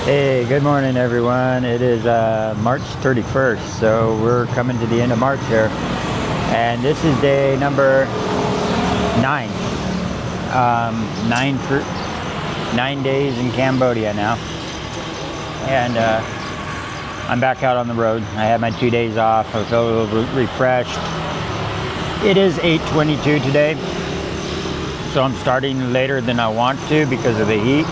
Hey, good morning everyone. It is March 31st, so we're coming to the end of March here. And this is day number 9. 9 days in Cambodia now. And I'm back out on the road. I had my 2 days off. I felt a little refreshed. It is 8:22 today, so I'm starting later than I want to because of the heat.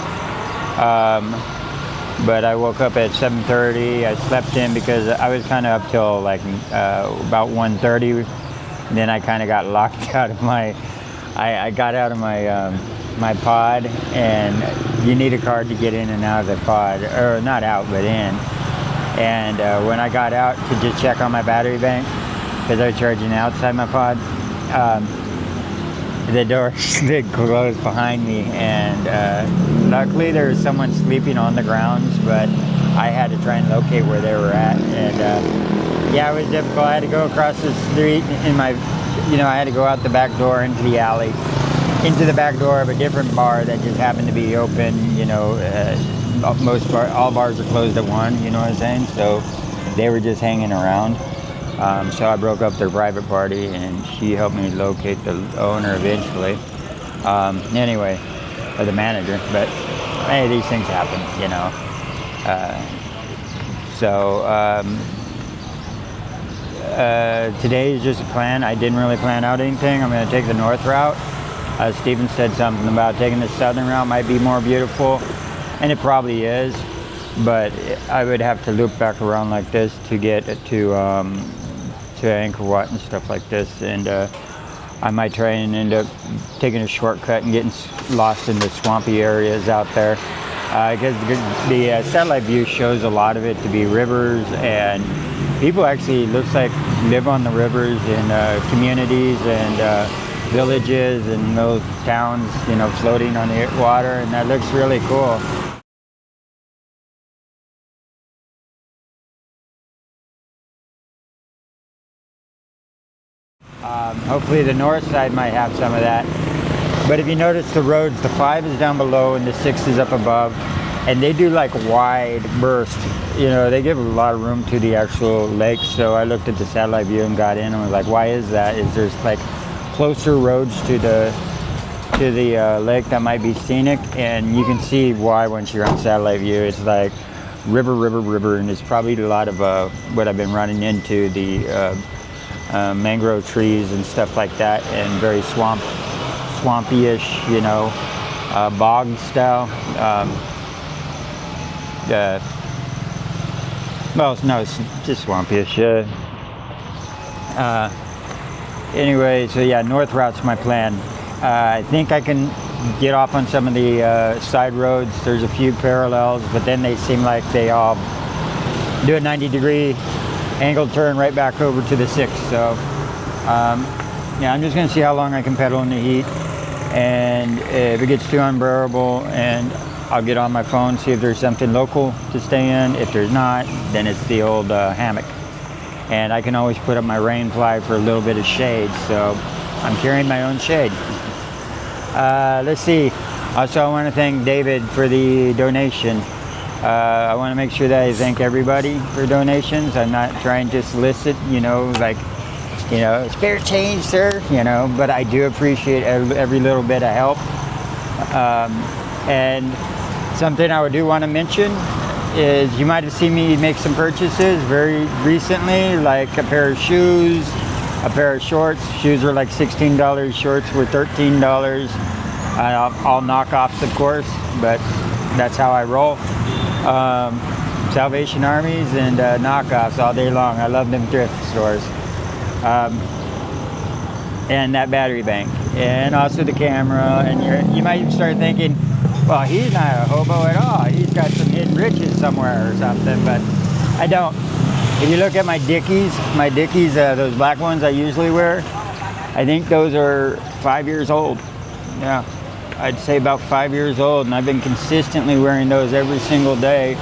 But I woke up at 7:30. I slept in because I was kind of up till like about 1:30. Then I kind of got locked out of my. I got out of my my pod, and you need a card to get in and out of the pod, or not out but in. And when I got out to just check on my battery bank, because I was charging outside my pod, the door did close behind me, and luckily there was someone sleeping on the grounds, but I had to try and locate where they were at. And yeah, it was difficult. I had to go across the street in my, I had to go out the back door into the alley, into the back door of a different bar that just happened to be open. All bars are closed at 1, you know what I'm saying? So they were just hanging around. So I broke up their private party, and she helped me locate the owner eventually. Anyway, or the manager. But hey, these things happen, Today is just a plan. I didn't really plan out anything. I'm going to take the north route. Steven said something about taking the southern route might be more beautiful, and it probably is. But I would have to loop back around like this to get to Angkor Wat and stuff like this, and I might try and end up taking a shortcut and getting lost in the swampy areas out there, because the satellite view shows a lot of it to be rivers, and people actually looks like live on the rivers in communities and villages and those towns, floating on the water, and that looks really cool. Hopefully the north side might have some of that. But if you notice the roads, the 5 is down below and the 6 is up above. And they do like wide bursts. They give a lot of room to the actual lake. So I looked at the satellite view and got in and was like, why is that? Is there's like closer roads to the lake that might be scenic? And you can see why once you're on satellite view. It's like river, and it's probably a lot of what I've been running into, the mangrove trees and stuff like that, and very swampy-ish, bog style. Well, no, it's just swampy-ish. Anyway, so yeah, north route's my plan. I think I can get off on some of the side roads. There's a few parallels, but then they seem like they all do a 90-degree angled turn right back over to the 6. So yeah, I'm just going to see how long I can pedal in the heat, and if it gets too unbearable, and I'll get on my phone, see if there's something local to stay in. If there's not, then it's the old hammock, and I can always put up my rain fly for a little bit of shade, so I'm carrying my own shade. Let's see. Also, I want to thank David for the donation. I want to make sure that I thank everybody for donations. I'm not trying to solicit, spare change, sir, but I do appreciate every little bit of help. And something I do want to mention is you might have seen me make some purchases very recently, like a pair of shoes, a pair of shorts. Shoes are like $16, shorts were $13. All knockoffs, of course, but that's how I roll. Salvation Armies and knockoffs all day long. I love them thrift stores. And that battery bank, and also the camera. And you might start thinking, well, he's not a hobo at all. He's got some hidden riches somewhere or something, but I don't. If you look at my Dickies, those black ones I usually wear, I think those are 5 years old. Yeah, I'd say about 5 years old, and I've been consistently wearing those every single day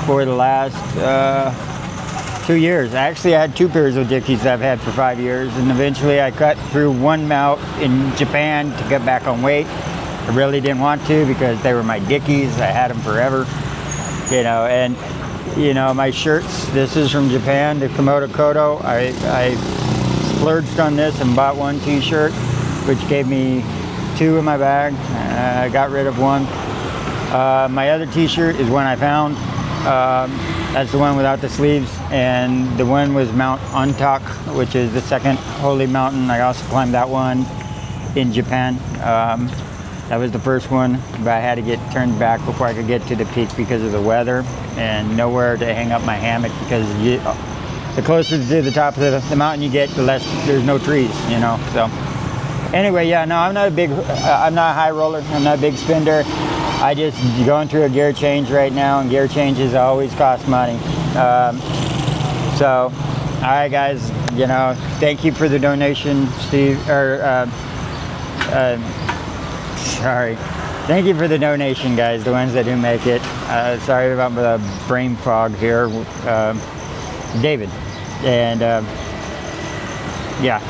for the last 2 years. Actually, I had 2 pairs of Dickies that I've had for 5 years, and eventually I cut through one out in Japan to get back on weight. I really didn't want to because they were my Dickies. I had them forever. you know. And you know, my shirts, this is from Japan, the Komodo Kodo. I splurged on this and bought one t-shirt, which gave me 2 in my bag. I got rid of one. My other t-shirt is one I found. That's the one without the sleeves, and the one was Mount Ontak, which is the second holy mountain. I also climbed that one in Japan. That was the first one, but I had to get turned back before I could get to the peak because of the weather and nowhere to hang up my hammock, because the closer to the top of the mountain you get, the less there's no trees, you know. So anyway, yeah, no, I'm not a high roller. I'm not a big spender. I just going through a gear change right now, and gear changes always cost money. So, all right, guys, you know, thank you for the donation, Steve. Sorry. Thank you for the donation, guys, the ones that do make it. Sorry about the brain fog here. David. And, yeah.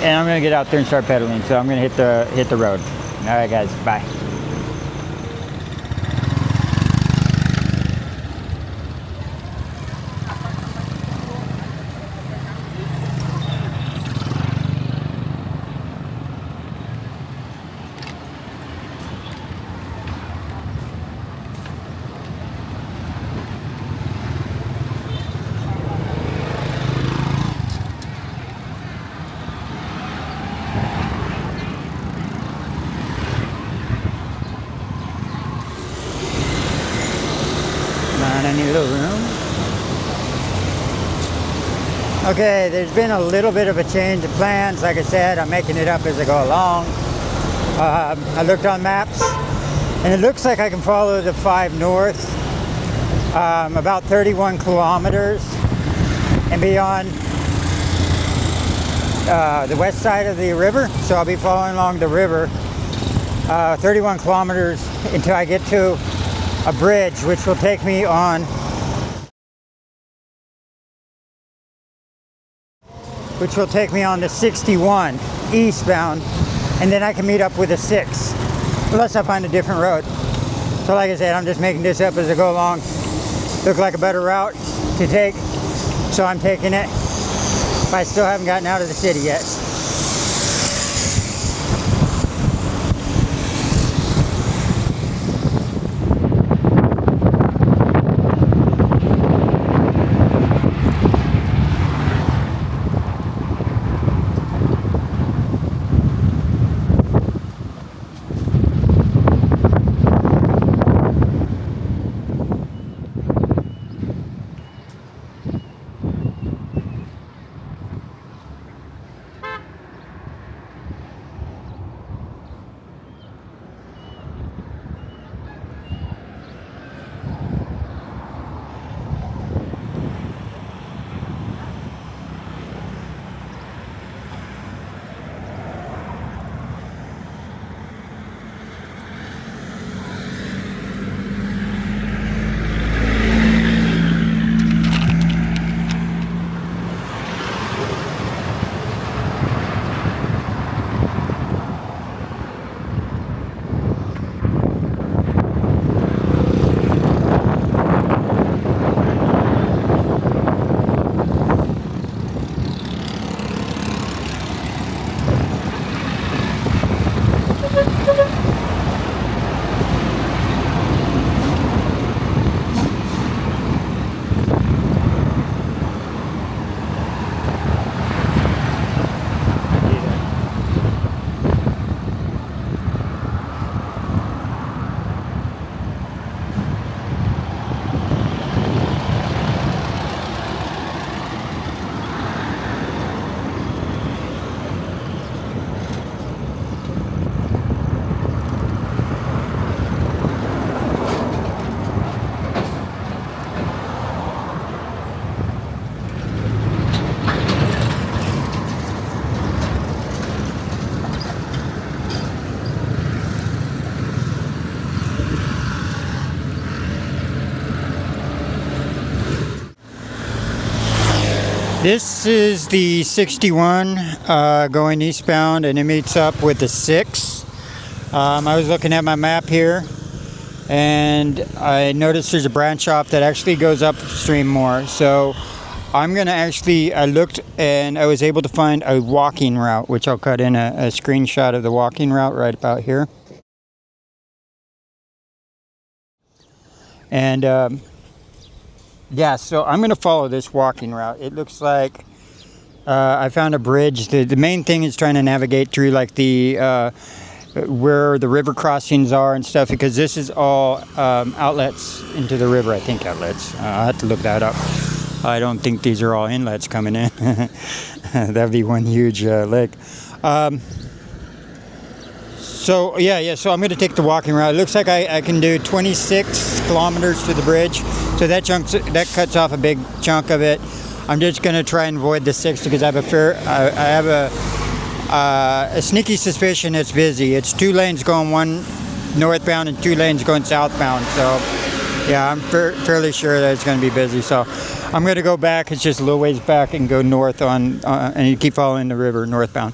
And I'm going to get out there and start pedaling, so I'm going to hit the road. All right, guys, bye. Any little room. Okay, there's been a little bit of a change of plans. Like I said, I'm making it up as I go along. I looked on maps, and it looks like I can follow the 5 north, about 31 kilometers, and be on the west side of the river. So I'll be following along the river 31 kilometers until I get to a bridge, which will take me on the 61 eastbound, and then I can meet up with a 6, unless I find a different road. So like I said, I'm just making this up as I go along. Look like a better route to take, so I'm taking it. I still haven't gotten out of the city yet. This is the 61 going eastbound, and it meets up with the 6. I was looking at my map here, and I noticed there's a branch off that actually goes upstream more. So I'm gonna actually, I looked and I was able to find a walking route, which I'll cut in a screenshot of the walking route right about here. And yeah, so I'm gonna follow this walking route. It looks like I found a bridge. The main thing is trying to navigate through like the where the river crossings are and stuff, because this is all outlets into the river. I think outlets. I'll have to look that up. I don't think these are all inlets coming in. That'd be one huge lake. So yeah. So I'm going to take the walking route. It looks like I can do 26 kilometers to the bridge. So that cuts off a big chunk of it. I'm just going to try and avoid the 60 because I have a sneaky suspicion it's busy. It's 2 lanes going one northbound and 2 lanes going southbound. So yeah, I'm fairly sure that it's going to be busy. So I'm going to go back. It's just a little ways back and go north on, and you keep following the river northbound.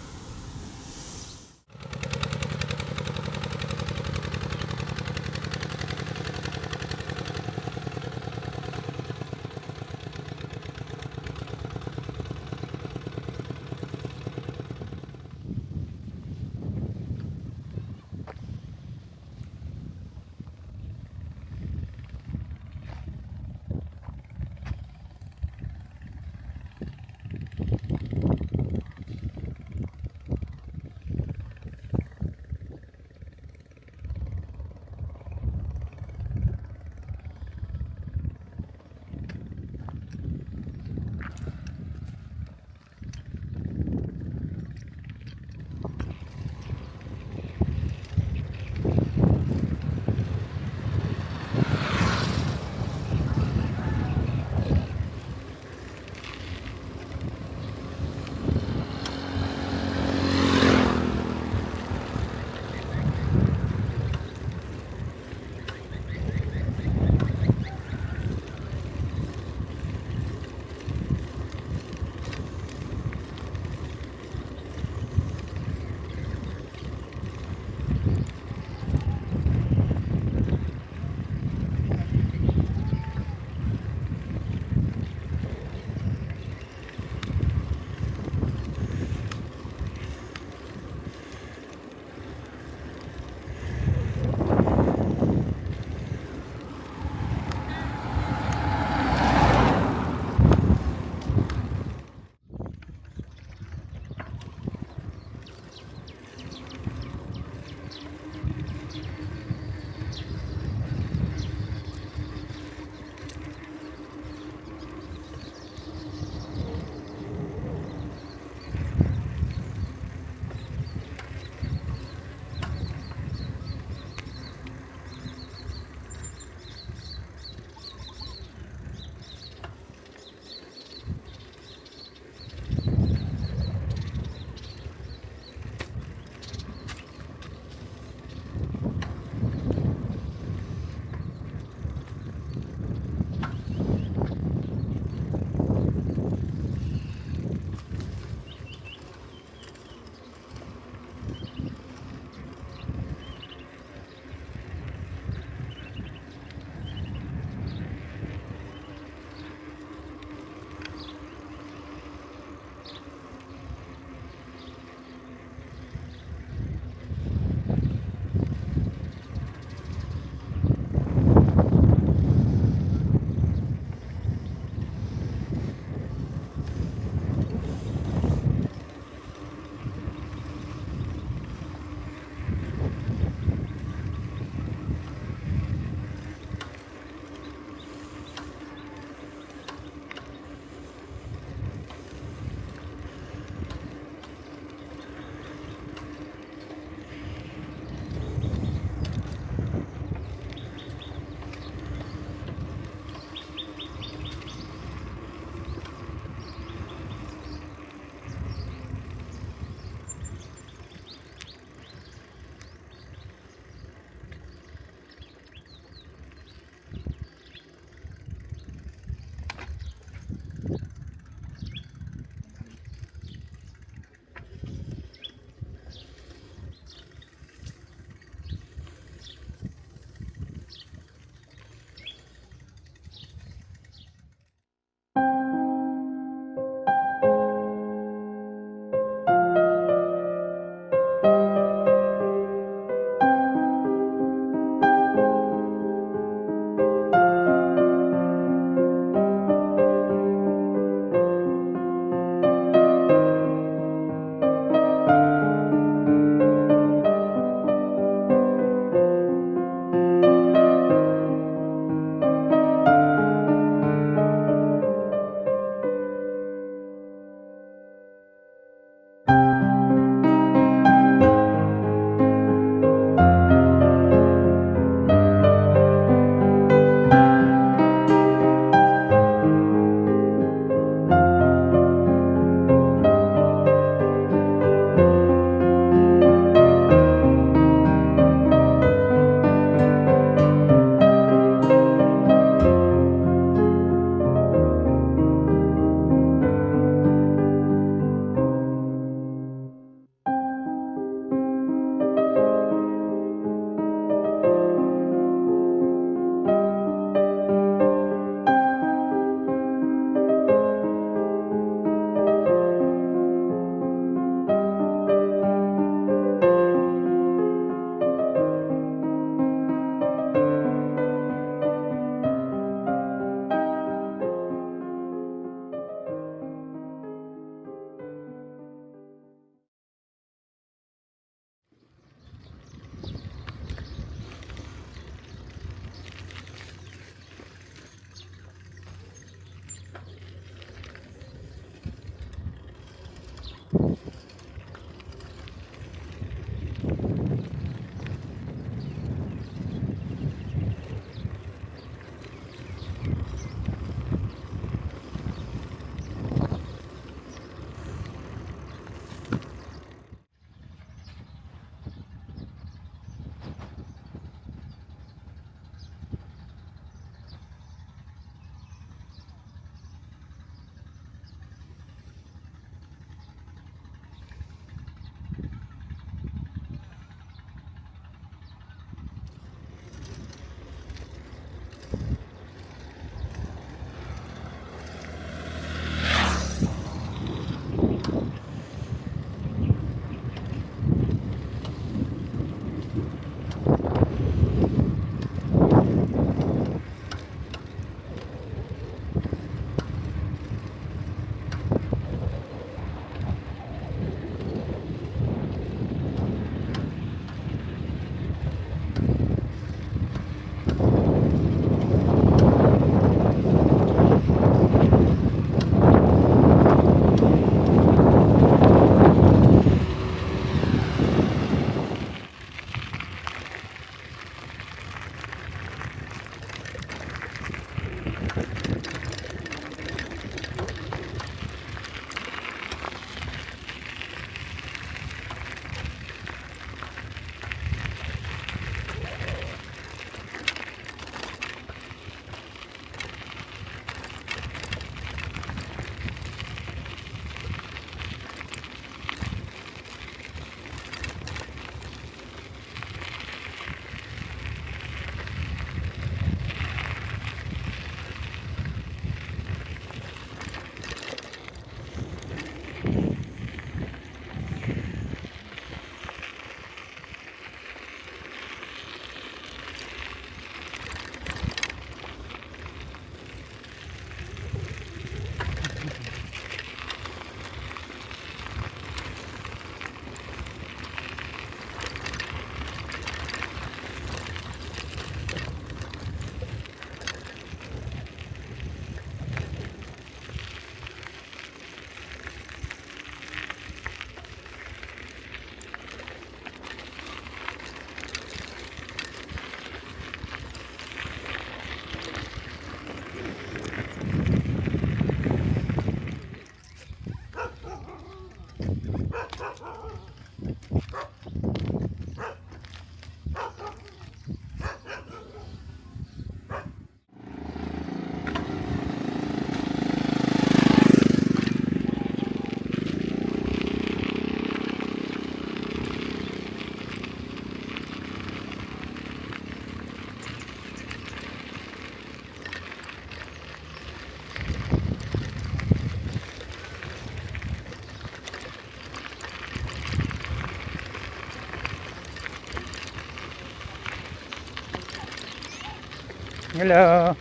Hello.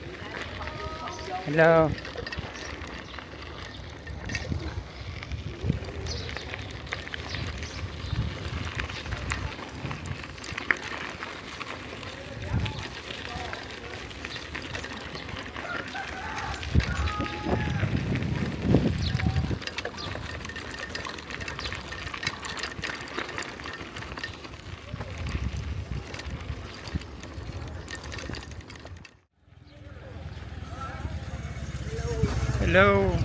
Hello. Hello.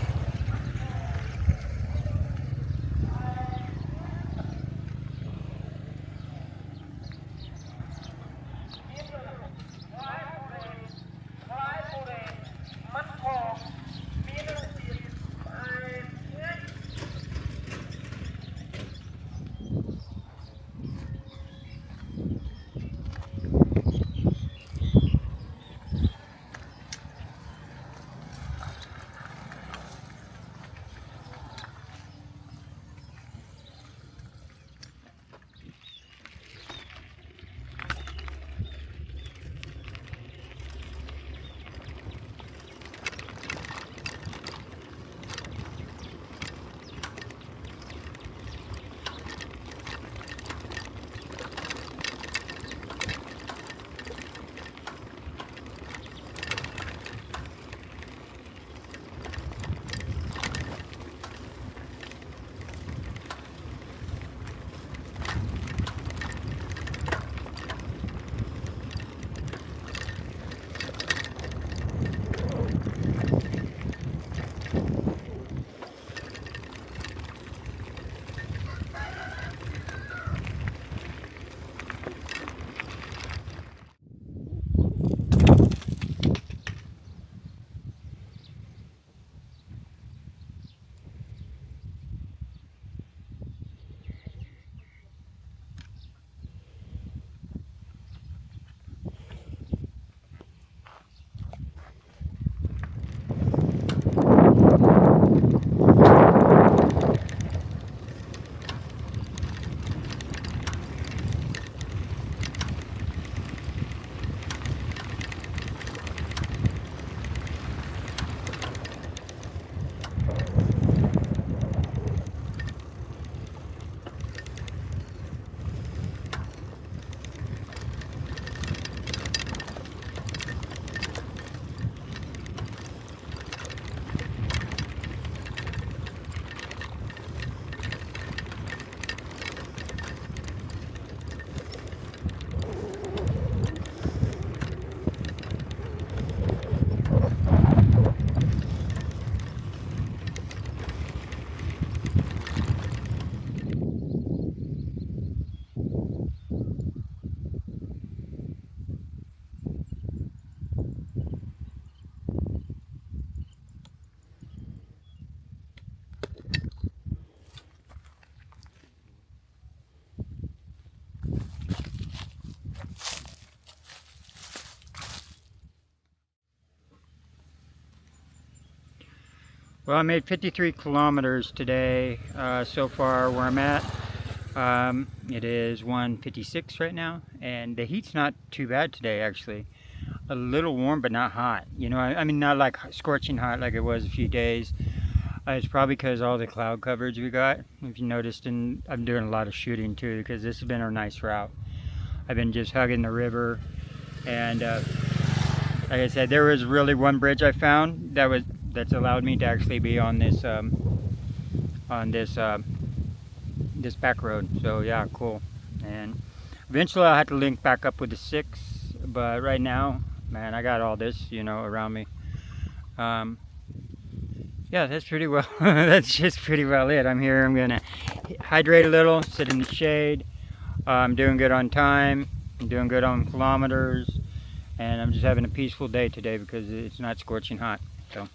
Well, I made 53 kilometers today so far where I'm at. It is 1:56 right now, and the heat's not too bad today actually. A little warm but not hot. You know, I mean not like scorching hot like it was a few days. It's probably because all the cloud coverage we got. If you noticed, and I'm doing a lot of shooting too because this has been our nice route. I've been just hugging the river, and like I said, there was really one bridge I found that's allowed me to actually be on this this back road. So yeah, cool. And eventually I'll have to link back up with the 6, but right now, man, I got all this, you know, around me. Yeah, that's pretty well. That's just pretty well it. I'm here. I'm gonna hydrate a little, sit in the shade. I'm doing good on time. I'm doing good on kilometers, and I'm just having a peaceful day today because it's not scorching hot. So.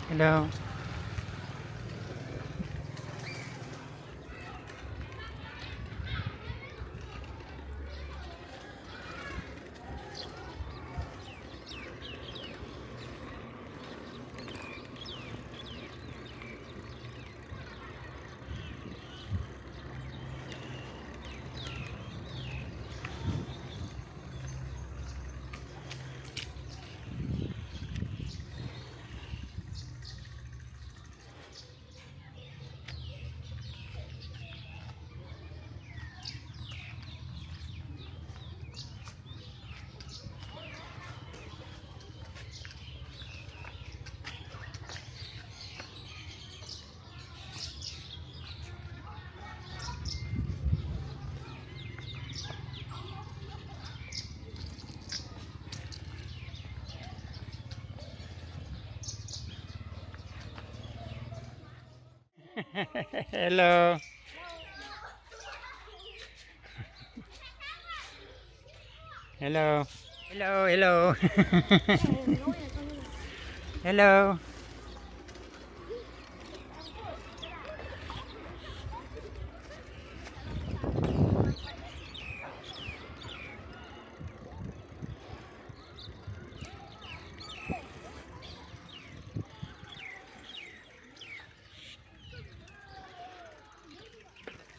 Hello. Hello. Hello. Hello, hello. Hello.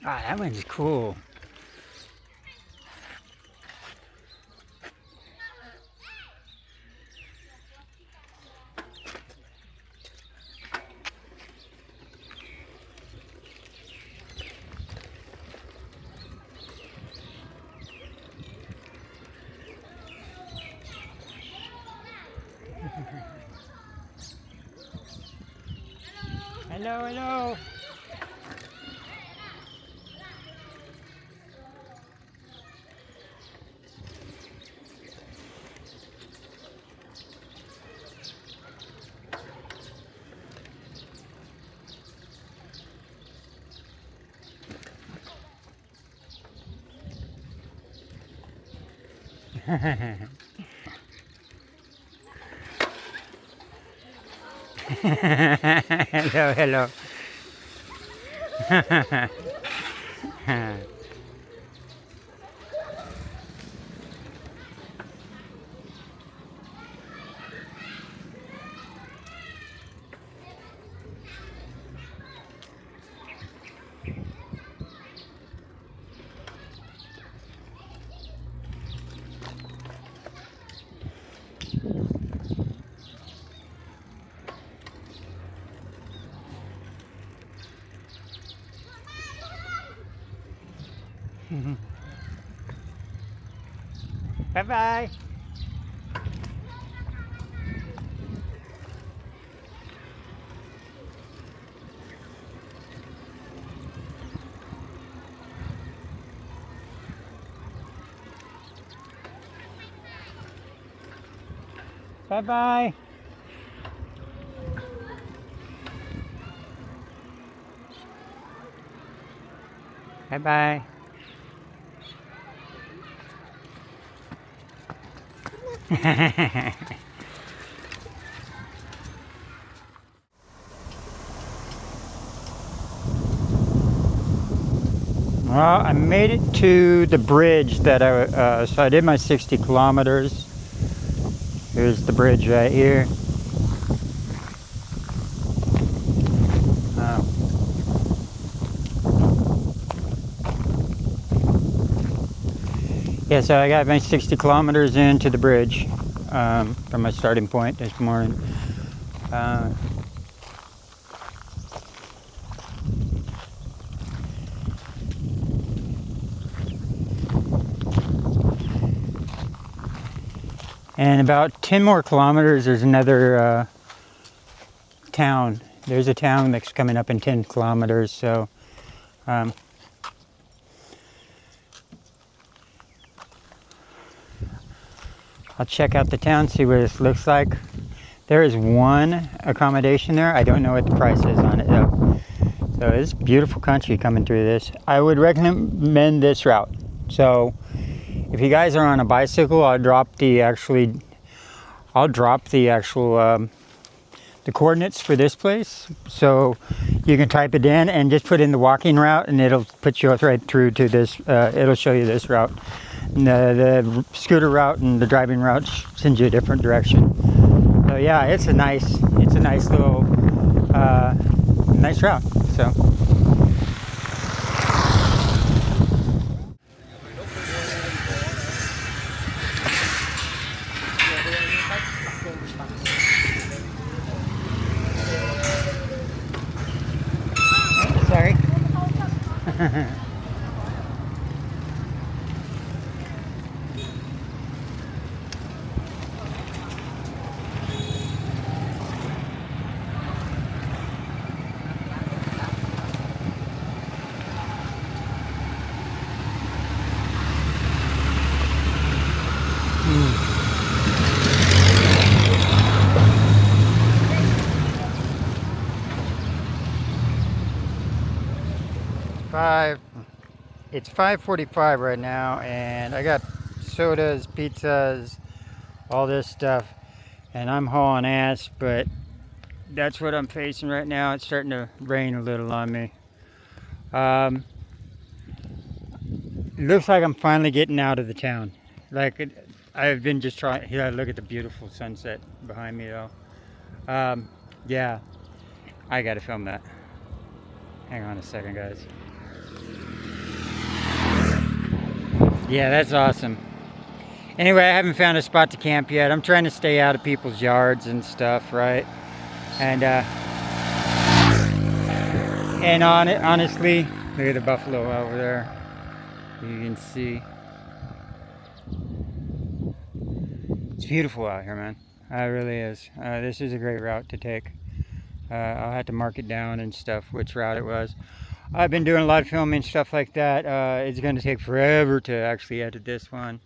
Ah, that one's cool. Hello, hello. Hello, hello. Bye-bye. Bye-bye. Bye-bye. Well, I made it to the bridge that so I did my 60 kilometers. Here's the bridge right here. Yeah, so I got my 60 kilometers into the bridge from my starting point this morning. And about 10 more kilometers, there's another town. There's a town that's coming up in 10 kilometers, so I'll check out the town, see what this looks like. There is one accommodation there. I don't know what the price is on it though. So it's beautiful country coming through this. I would recommend this route. So if you guys are on a bicycle, I'll drop the actual the coordinates for this place, so you can type it in and just put in the walking route, and it'll put you right through to this. It'll show you this route. The scooter route and the driving route sends you a different direction. So yeah, it's a nice little nice route. So. Sorry. 5. It's 5:45 right now, and I got sodas, pizzas, all this stuff, and I'm hauling ass, but that's what I'm facing right now. It's starting to rain a little on me. It looks like I'm finally getting out of the town. I've been just trying. Here, look at the beautiful sunset behind me, though. Yeah, I gotta film that. Hang on a second, guys. Yeah, that's awesome. Anyway, I haven't found a spot to camp yet. I'm trying to stay out of people's yards and stuff, right? And honestly, look at the buffalo over there. You can see. It's beautiful out here, man. It really is. This is a great route to take. I'll have to mark it down and stuff, which route it was. I've been doing a lot of filming, stuff like that. It's going to take forever to actually edit this one.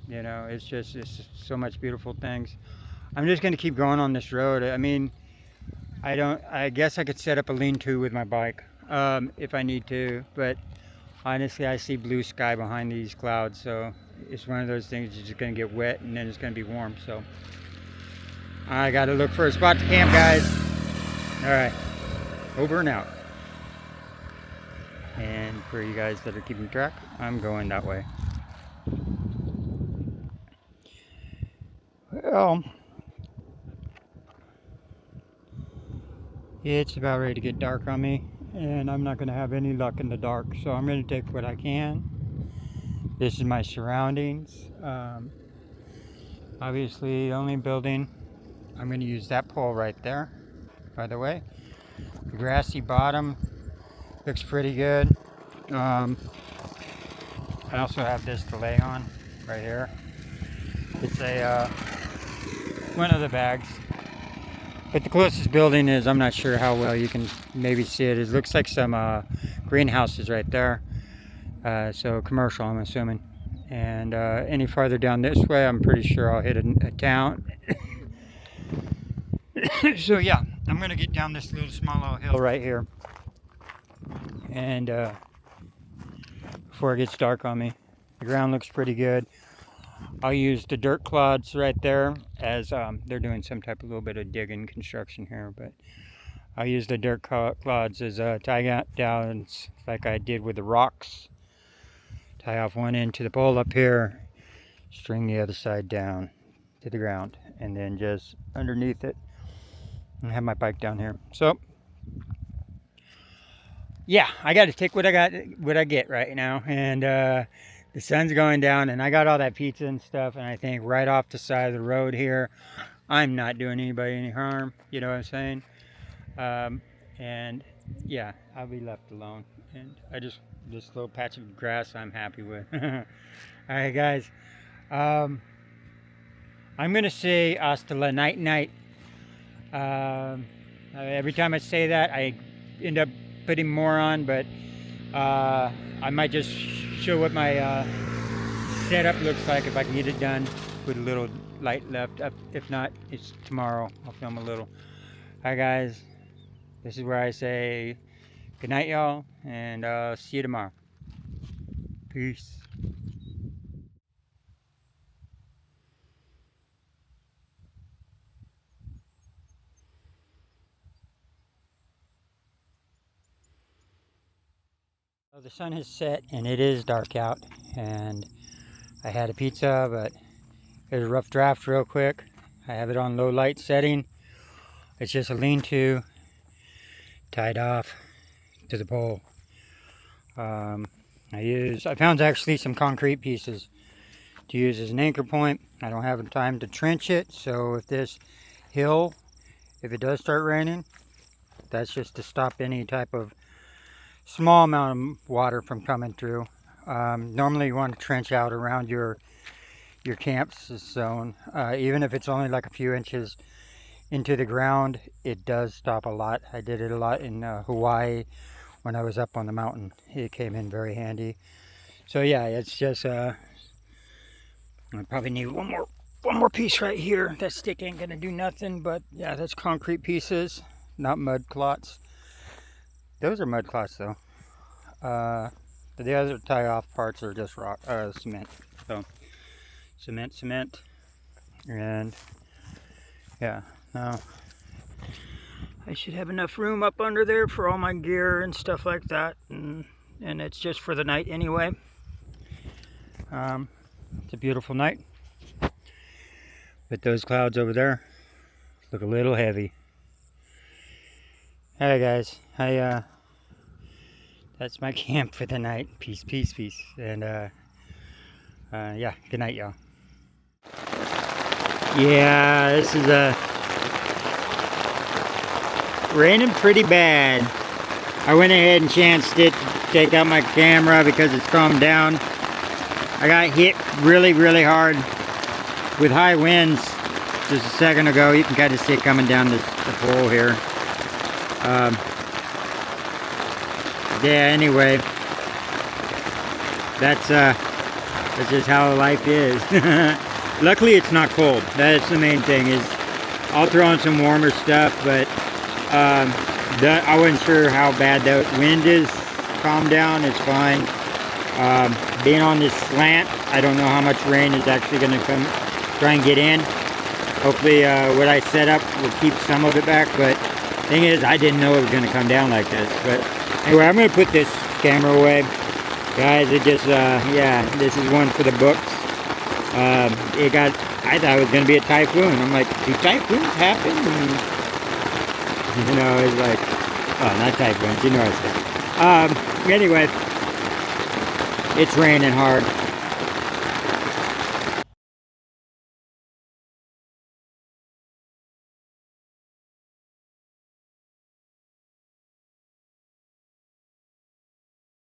You know, it's just so much beautiful things. I'm just going to keep going on this road. I mean, I guess I could set up a lean-to with my bike if I need to, but honestly, I see blue sky behind these clouds, so it's one of those things that's just going to get wet and then it's going to be warm. So I got to look for a spot to camp, guys. All right. Over and out. And for you guys that are keeping track, I'm going that way. Well, it's about ready to get dark on me, and I'm not going to have any luck in the dark, so I'm going to take what I can. This is my surroundings. Obviously, the only building, I'm going to use that pole right there, by the way. The grassy bottom looks pretty good. I also have this to lay on right here. It's a one of the bags. But the closest building is, I'm not sure how well you can maybe see it. It looks like some greenhouses right there. So commercial, I'm assuming. And any farther down this way, I'm pretty sure I'll hit a town. So yeah, I'm gonna get down this small little hill right here. And before it gets dark on me. The ground looks pretty good. I'll use the dirt clods right there as they're doing some type of little bit of digging construction here, but I'll use the dirt clods as tie downs like I did with the rocks. Tie off one end to the pole up here, string the other side down to the ground, and then just underneath it and have my bike down here. So yeah, I got to take what I get right now, and the sun's going down, and I got all that pizza and stuff, and I think right off the side of the road here, I'm not doing anybody any harm, you know what I'm saying? And yeah, I'll be left alone, and this little patch of grass I'm happy with. All right, guys, I'm gonna say hasta la night. Every time I say that, I end up putting more on, but I might just show what my setup looks like if I can get it done with a little light left. If not, it's tomorrow. I'll film a little. Hi guys, this is where I say good night, y'all, and see you tomorrow. Peace. So the sun has set and it is dark out, and I had a pizza, but it was a rough draft real quick. I have it on low light setting. It's just a lean-to tied off to the pole. I found actually some concrete pieces to use as an anchor point. I don't have time to trench it, so if this hill, if it does start raining, that's just to stop any type of small amount of water from coming through. Normally you want to trench out around your camp zone, even if it's only like a few inches into the ground. It does stop a lot. I did it a lot in Hawaii when I was up on the mountain. It came in very handy. So yeah, it's just I probably need one more piece right here. That stick ain't gonna do nothing, but yeah, that's concrete pieces, not mud clots. Those are mud clots though. The other tie off parts are just rock, cement. So cement, and yeah, now I should have enough room up under there for all my gear and stuff like that, and it's just for the night anyway. It's a beautiful night, but those clouds over there look a little heavy. Alright guys, that's my camp for the night. Peace, and yeah, good night, y'all. Yeah, this is raining pretty bad. I went ahead and chanced it to take out my camera because it's calmed down. I got hit really hard with high winds just a second ago. You can kind of see it coming down the pole here. Yeah, anyway, that's just how life is. Luckily it's not cold. That's the main thing. Is I'll throw in some warmer stuff, but I wasn't sure how bad the wind is. Calm down, it's fine. Being on this slant, I don't know how much rain is actually going to try and get in. Hopefully what I set up will keep some of it back, but thing is, I didn't know it was going to come down like this. But anyway, I'm going to put this camera away. Guys, it just, yeah, this is one for the books. I thought it was going to be a typhoon. I'm like, do typhoons happen? And, you know, it's like, oh, not typhoons, you know what I said. Anyway, it's raining hard.